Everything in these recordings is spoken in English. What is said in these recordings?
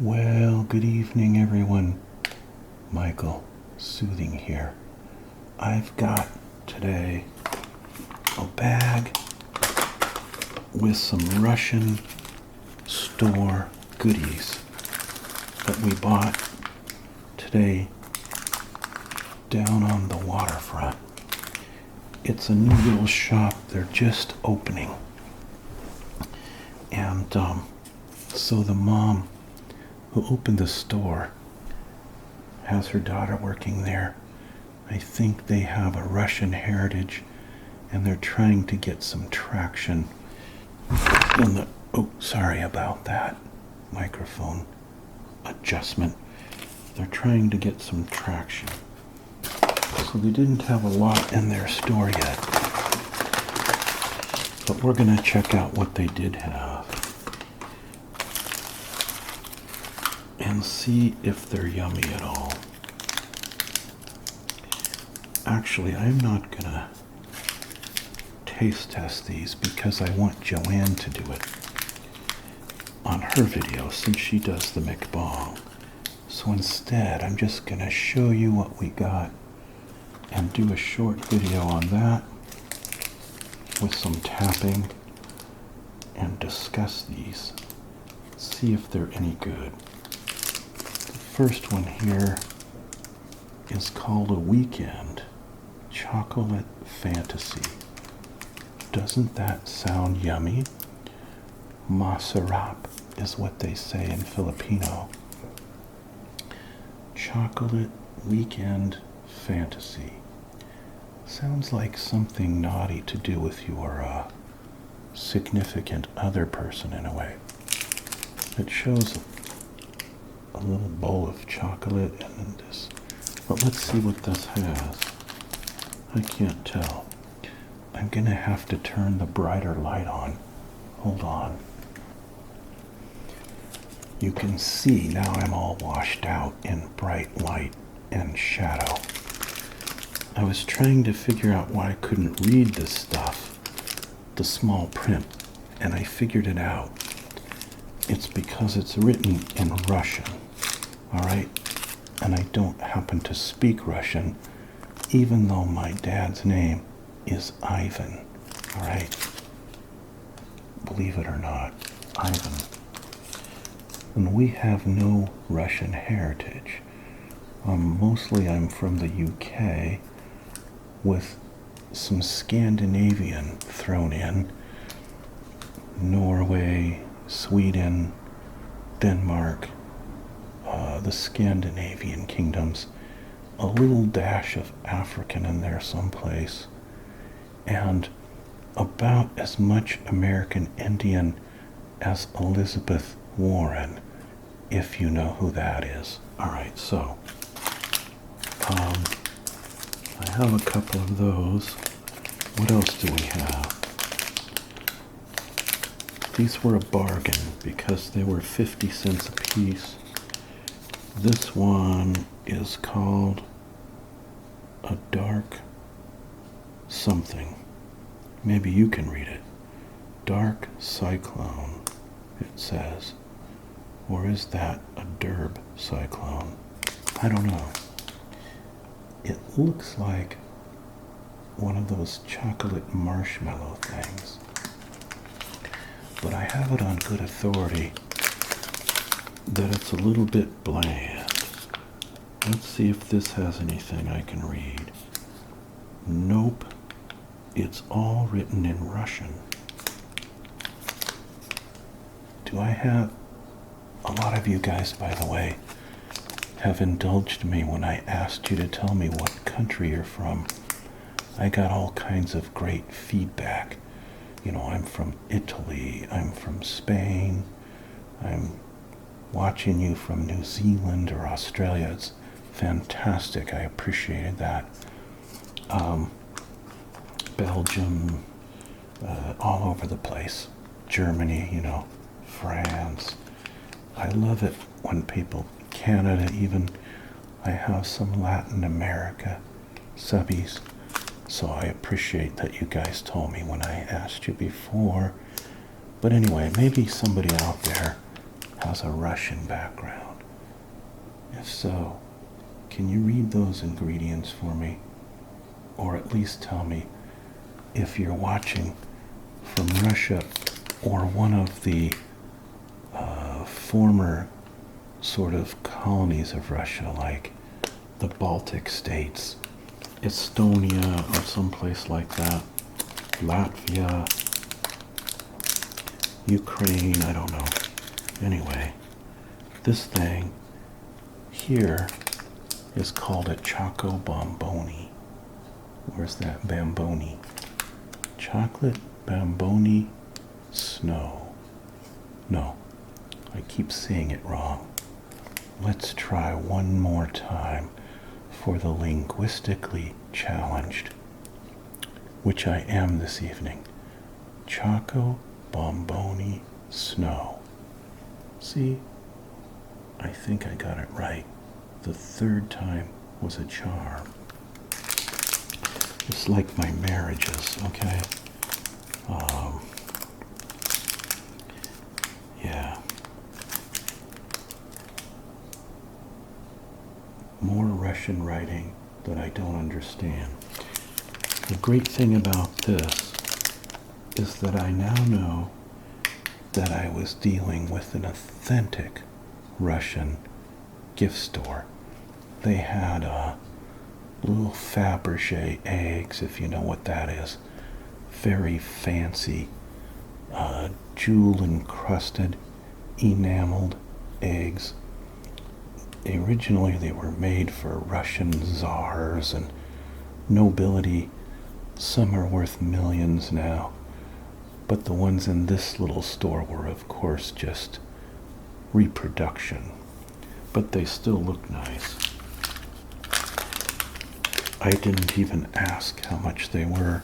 Well, good evening, everyone. Michael, soothing here. I've got today a bag with some Russian store goodies that we bought today down on the waterfront. It's a new little shop. They're just opening. And so the mom who opened the store has her daughter working there. I think they have a Russian heritage and they're trying to get some traction in the, sorry about that microphone adjustment. They're trying to get some traction. So they didn't have a lot in their store yet. But we're going to check out what they did have and see if they're yummy at all. Actually, I'm not going to taste test these because I want Joanne to do it on her video since she does the mukbang. So instead, I'm just going to show you what we got and do a short video on that with some tapping and discuss these. See if they're any good. The first one here is called A Weekend Chocolate Fantasy. Doesn't that sound yummy? Masarap is what they say in Filipino. Chocolate Weekend Fantasy. Sounds like something naughty to do with your significant other person in a way. It shows a little bowl of chocolate and this. But let's see what this has. I can't tell. I'm gonna have to turn the brighter light on. Hold on. You can see now I'm all washed out in bright light and shadow. I was trying to figure out why I couldn't read this stuff, the small print, and I figured it out. It's because it's written in Russian, all right? And I don't happen to speak Russian, even though my dad's name is Ivan, all right? Believe it or not, Ivan. And we have no Russian heritage. Mostly I'm from the UK with some Scandinavian thrown in. Norway, Sweden, Denmark, the Scandinavian kingdoms, a little dash of African in there someplace, and about as much American Indian as Elizabeth Warren, if you know who that is. Alright, so I have a couple of those. What else do we have? These were a bargain because they were 50 cents a piece. This one is called a dark something. Maybe you can read it. Dark cyclone, it says. Or is that a derb cyclone? I don't know. It looks like one of those chocolate marshmallow things. But I have it on good authority that it's a little bit bland. Let's see if this has anything I can read. Nope. It's all written in Russian. Do I have... A lot of you guys, by the way, have indulged me when I asked you to tell me what country you're from. I got all kinds of great feedback. You know, I'm from Italy, I'm from Spain, I'm watching you from New Zealand or Australia. It's fantastic. I appreciated that. Belgium, all over the place. Germany, you know, France. I love it when people, Canada even, I have some Latin America subbies. So I appreciate that you guys told me when I asked you before. But anyway, maybe somebody out there has a Russian background? If so, can you read those ingredients for me? Or at least tell me if you're watching from Russia or one of the former sort of colonies of Russia, like the Baltic states, Estonia, or someplace like that, Latvia, Ukraine, I don't know. Anyway, this thing here is called a Choco Bomboni. Where's that Bamboni? Chocolate Bamboni Snow. No, I keep saying it wrong. Let's try one more time for the linguistically challenged, which I am this evening. Choco Bomboni Snow. See, I think I got it right. The third time was a charm. It's like my marriages, okay? Yeah. More Russian writing that I don't understand. The great thing about this is that I now know that I was dealing with an authentic Russian gift store. They had little Fabergé eggs, if you know what that is. Very fancy, jewel-encrusted, enameled eggs. Originally, they were made for Russian czars and nobility. Some are worth millions now. But the ones in this little store were, of course, just reproduction. But they still look nice. I didn't even ask how much they were.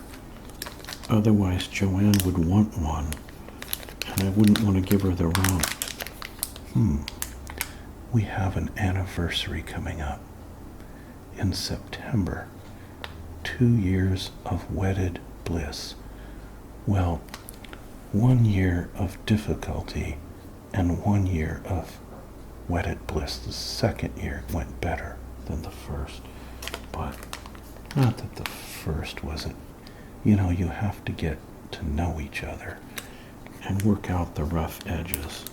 Otherwise, Joanne would want one, and I wouldn't want to give her the wrong. We have an anniversary coming up in September. 2 years of wedded bliss. Well, 1 year of difficulty and 1 year of wedded bliss. The second year went better than the first, but not that the first wasn't. You know, you have to get to know each other and work out the rough edges.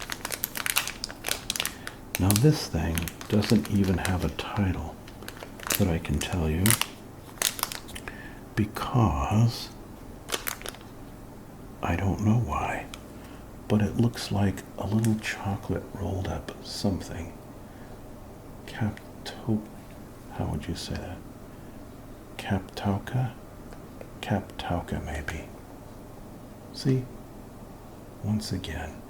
Now this thing doesn't even have a title that I can tell you, because I don't know why, but it looks like a little chocolate rolled up something. How would you say that? Kaptauka? Kaptauka, maybe. See? Once again,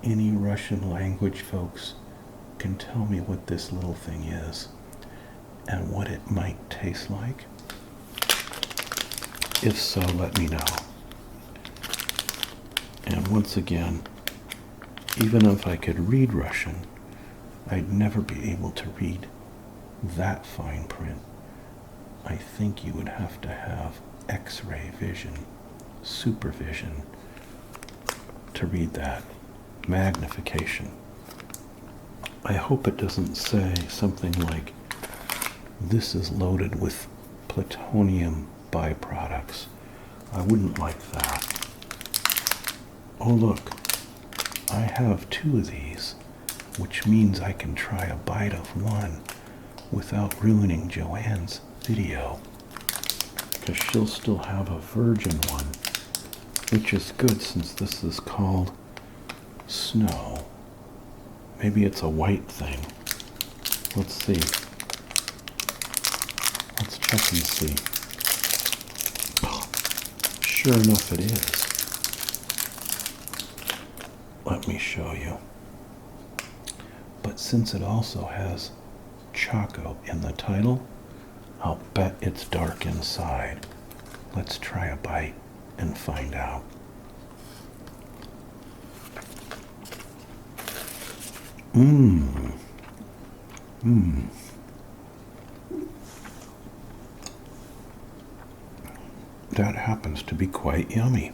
any Russian language folks can tell me what this little thing is and what it might taste like? If so, let me know. And once again, even if I could read Russian, I'd never be able to read that fine print. I think you would have to have X-ray vision, supervision, to read that. Magnification. I hope it doesn't say something like, this is loaded with plutonium byproducts. I wouldn't like that. Oh look, I have 2 of these, which means I can try a bite of one without ruining Joanne's video, because she'll still have a virgin one, which is good since this is called snow. Maybe it's a white thing. Let's see. Let's check and see. Oh, sure enough it is. Let me show you. But since it also has Choco in the title, I'll bet it's dark inside. Let's try a bite and find out. That happens to be quite yummy.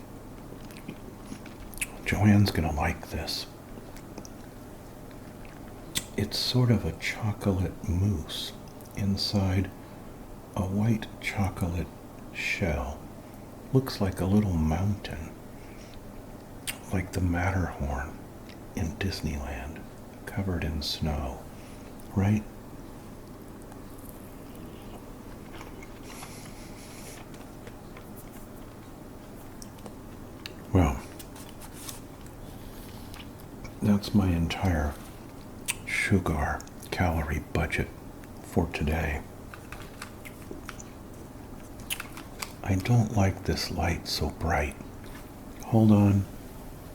Joanne's gonna like this. it's sort of a chocolate mousse inside a white chocolate shell. Looks like a little mountain, like the Matterhorn in Disneyland, covered in snow, right? Well, that's my entire sugar calorie budget for today. I don't like this light so bright. Hold on,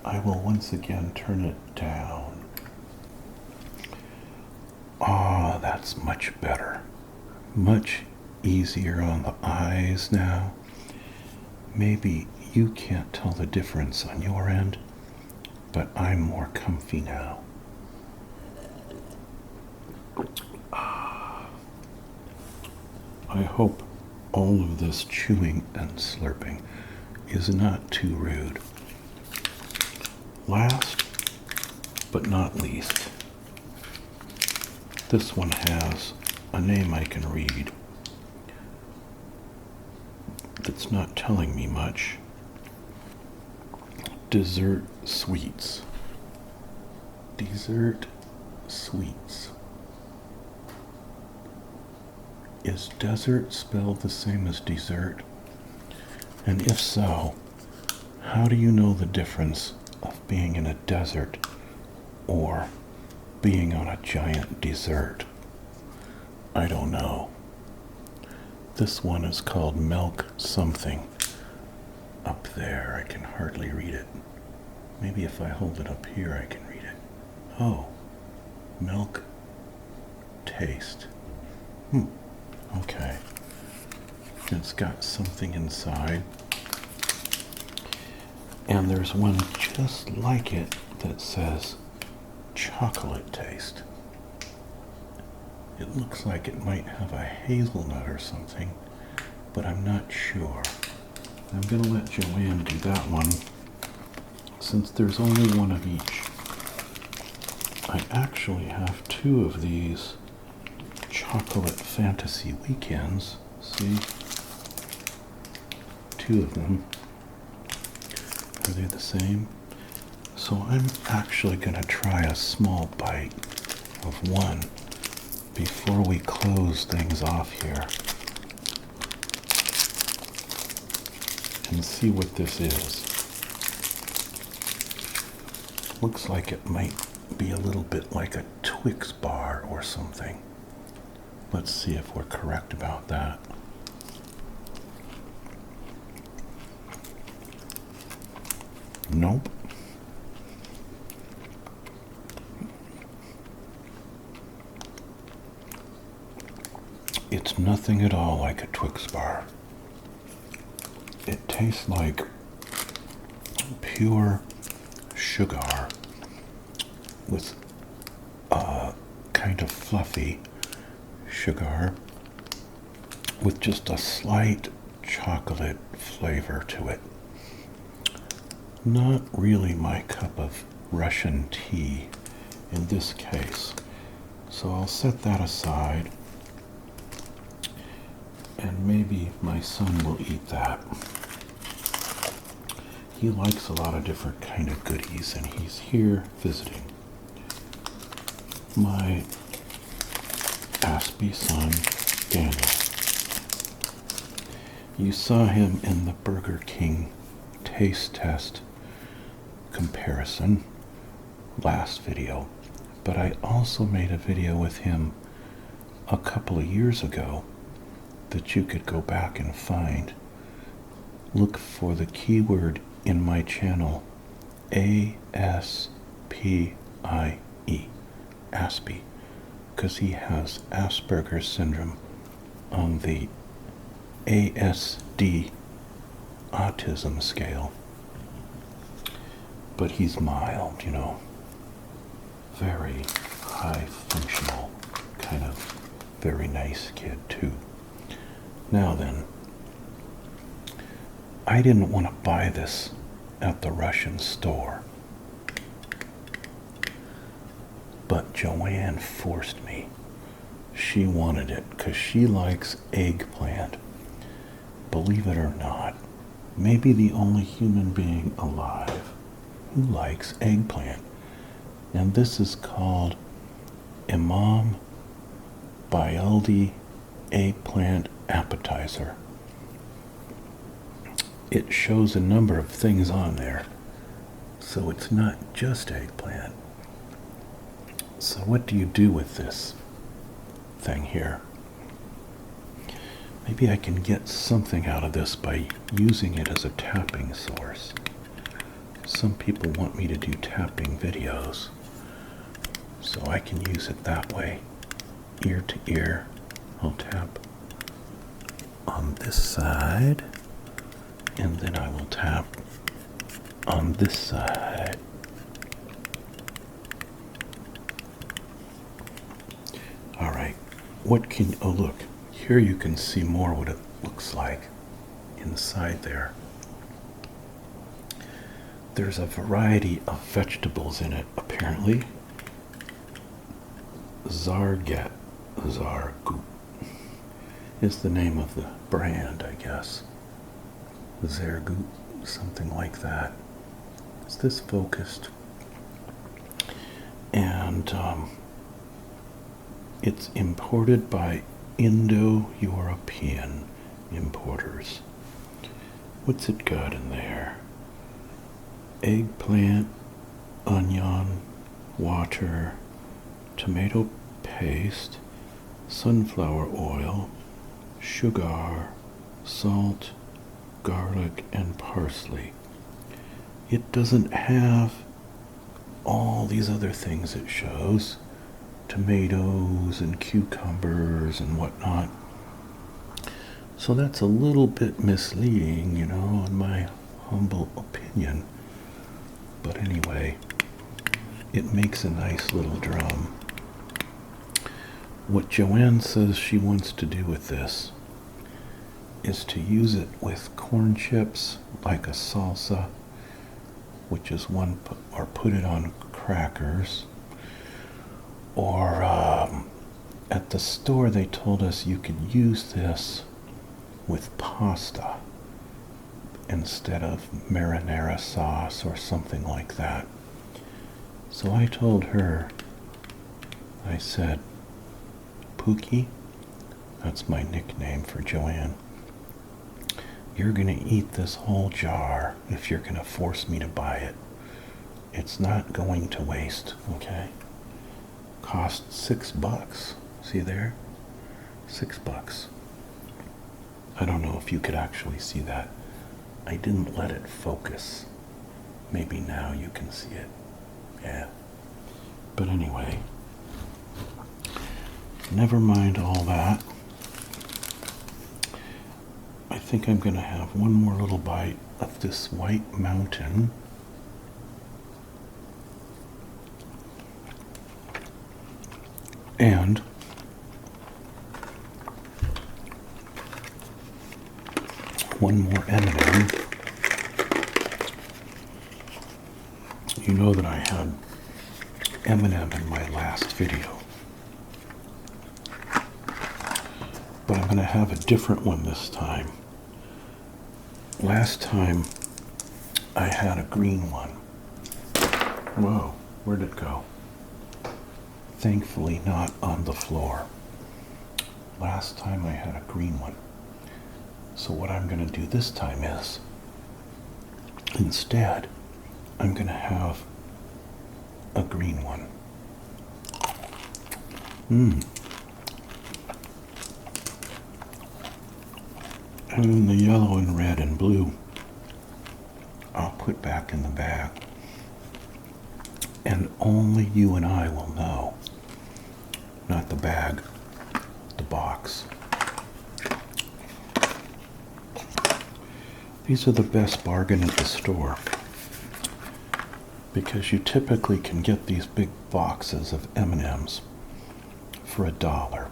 I will once again turn it down. Ah, that's much better. Much easier on the eyes now. Maybe you can't tell the difference on your end, but I'm more comfy now. I hope all of this chewing and slurping is not too rude. Last but not least, this one has a name I can read that's not telling me much. Dessert sweets. Dessert sweets. Is desert spelled the same as dessert? And if so, how do you know the difference of being in a desert or being on a giant dessert? I don't know. This one is called milk something. Up there, I can hardly read it. Maybe if I hold it up here, I can read it. Oh, milk taste. Okay. It's got something inside. And there's one just like it that says chocolate taste. It looks like it might have a hazelnut or something, but I'm not sure. I'm going to let Joanne do that one, since there's only one of each. I actually have two of these chocolate fantasy weekends. See? Two of them. Are they the same? So I'm actually going to try a small bite of one before we close things off here and see what this is. Looks like it might be a little bit like a Twix bar or something. Let's see if we're correct about that. Nope. It's nothing at all like a Twix bar. It tastes like pure sugar with a kind of fluffy sugar with just a slight chocolate flavor to it. Not really my cup of Russian tea in this case. So I'll set that aside, and maybe my son will eat that. He likes a lot of different kind of goodies, and he's here visiting. My Aspie son, Daniel. You saw him in the Burger King taste test comparison last video, but I also made a video with him a couple of years ago that you could go back and find. Look for the keyword in my channel, A-S-P-I-E, Aspie, because he has Asperger's syndrome on the ASD autism scale. But he's mild, you know, very high functional, kind of very nice kid too. Now then, I didn't want to buy this at the Russian store, but Joanne forced me. She wanted it because she likes eggplant. Believe it or not, maybe the only human being alive who likes eggplant. And this is called Imam Bayaldi Eggplant Appetizer. It shows a number of things on there, so it's not just eggplant. So what do you do with this thing here? Maybe I can get something out of this by using it as a tapping source. Some people want me to do tapping videos, so I can use it that way. Ear to ear, I'll tap on this side, and then I will tap on this side. All right, oh look, here you can see more what it looks like inside there. There's a variety of vegetables in it, apparently. Zargut is the name of the brand, I guess. Zargut, something like that. Is this focused? And it's imported by Indo-European importers. What's it got in there? Eggplant, onion, water, tomato paste, sunflower oil, sugar, salt, garlic, and parsley. It doesn't have all these other things it shows. Tomatoes and cucumbers and whatnot. So that's a little bit misleading, in my humble opinion. But anyway, it makes a nice little drum. What Joanne says she wants to do with this is to use it with corn chips, like a salsa, which is one, or put it on crackers. Or at the store they told us you could use this with pasta instead of marinara sauce or something like that. So I told her, I said, Pookie, that's my nickname for Joanne, you're going to eat this whole jar if you're going to force me to buy it. It's not going to waste, okay? Cost $6. See there? $6. I don't know if you could actually see that. I didn't let it focus. Maybe now you can see it. Yeah. But anyway, never mind all that. I think I'm going to have one more little bite of this White Mountain. And one more M&M. You know that I had M&M in my last video. But I'm going to have a different one this time. Last time I had a green one. Whoa, where'd it go? Thankfully not on the floor. Last time I had a green one. So what I'm going to do this time is, instead, I'm going to have a green one. And the yellow and red and blue I'll put back in the bag. And only you and I will know. Not the bag, the box. These are the best bargain at the store, because you typically can get these big boxes of M&Ms for $1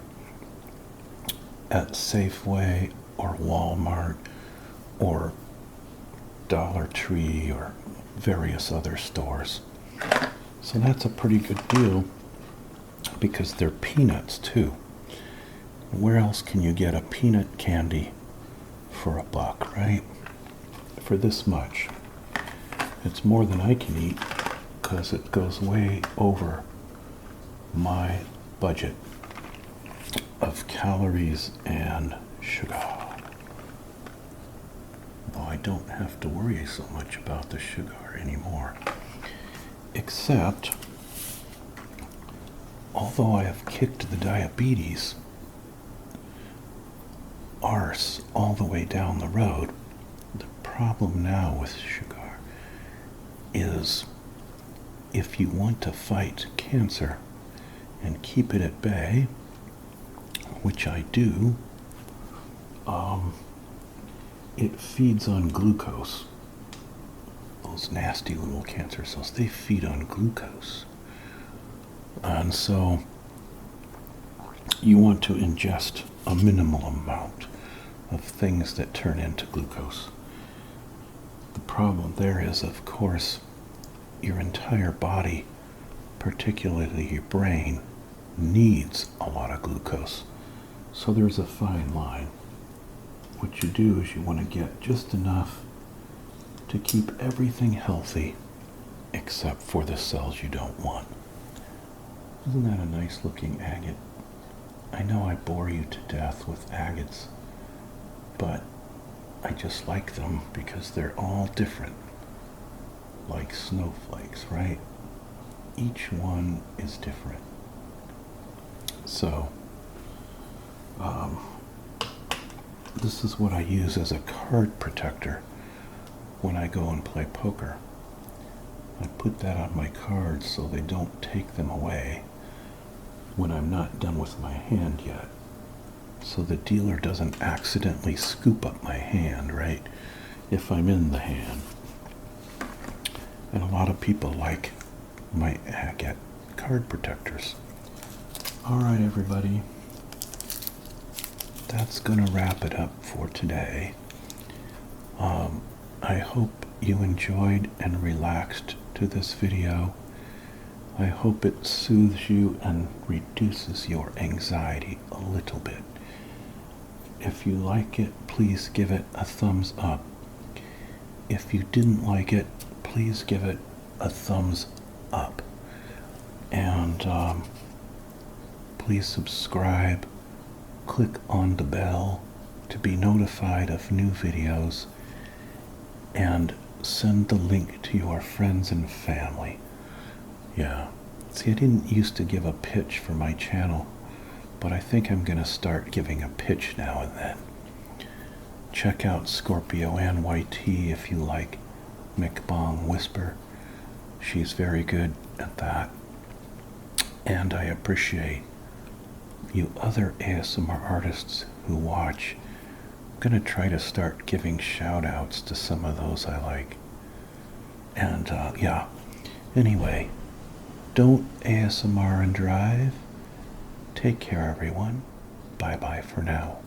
at Safeway or Walmart or Dollar Tree or various other stores. So that's a pretty good deal. because they're peanuts too. Where else can you get a peanut candy for $1, right? For this much. It's more than I can eat because it goes way over my budget of calories and sugar. Though I don't have to worry so much about the sugar anymore. Except, although I have kicked the diabetes arse all the way down the road, the problem now with sugar is if you want to fight cancer and keep it at bay, which I do, it feeds on glucose. Those nasty little cancer cells, they feed on glucose. And so you want to ingest a minimal amount of things that turn into glucose. The problem there is, of course, your entire body, particularly your brain, needs a lot of glucose. So there's a fine line. What you do is you want to get just enough to keep everything healthy except for the cells you don't want. Isn't that a nice looking agate? I know I bore you to death with agates, but I just like them because they're all different. Like snowflakes, right? Each one is different. So, this is what I use as a card protector when I go and play poker. I put that on my cards so they don't take them away when I'm not done with my hand yet. So the dealer doesn't accidentally scoop up my hand, right? If I'm in the hand. And a lot of people like my agate card protectors. Alright, everybody. That's gonna wrap it up for today. I hope you enjoyed and relaxed to this video. I hope it soothes you and reduces your anxiety a little bit. If you like it, please give it a thumbs up. If you didn't like it, please give it a thumbs up. And please subscribe. Click on the bell to be notified of new videos. And send the link to your friends and family. Yeah. See, I didn't used to give a pitch for my channel, but I think I'm going to start giving a pitch now and then. Check out Scorpio NYT if you like McBong Whisper. She's very good at that. And I appreciate you other ASMR artists who watch. I'm going to try to start giving shout outs to some of those I like. And yeah, anyway, don't ASMR and drive. Take care, everyone. Bye-bye for now.